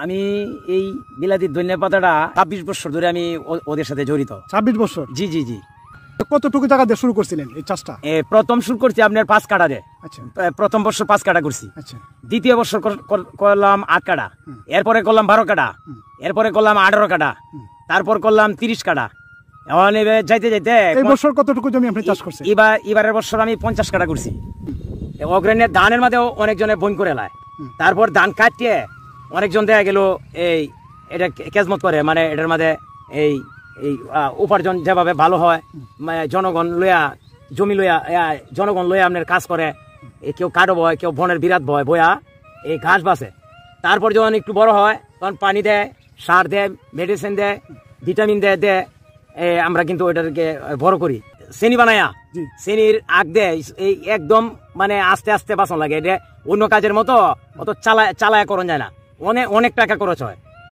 আমি এই বিলাতি ধনিয়া পাতাটা ২৬ বছর ধরে আমি ওদের সাথে জড়িত। ২৬ বছর? জি জি জি। কতটুকু জায়গা দিয়ে শুরু করছিলেন এই চাষটা? প্রথম শুরু করছি আপনার ৫ কাঠা দিয়ে। আচ্ছা। প্রথম বছর ৫ কাঠা করছি। আচ্ছা। দ্বিতীয় বছর করলাম ৮ কাঠা, এরপরে করলাম ১২ কাঠা, এরপরে করলাম ১৮ কাঠা, তারপর করলাম ৩০ কাঠা। এখন যাইতে যাইতে এই বছর কতটুকু জমি আপনি চাষ করছেন? এবারের বছর আমি ৫০ কাঠা করছি। অগ্রণীয় ধানের মাঝেও অনেকজনে বন করে লায়, তারপর ধান কাটিয়ে অনেকজন দেখা গেল এই এটা কেজমত করে, মানে এটার মাঝে এই এই উপার্জন যেভাবে ভালো হয়, জনগণ লইয়া জমি লইয়া জনগণ লইয়া আপনার কাজ করে, কেউ কাঠো বয়, কেউ বনের বিরাট বয় বয়া এই ঘাস বাসে। তারপর যখন একটু বড় হয় তখন পানি দেয়, সার দেয়, মেডিসিন দেয়, ভিটামিন দেয়, আমরা কিন্তু ওইটাকে বড় করি। শ্রেণী বানায়া শ্রেণীর আগ দেয়, এই একদম মানে আস্তে আস্তে বাঁচানো লাগে। এটা অন্য কাজের মতো অত চালায়া করণ যায় না, অনেক টাকা খরচ হয়।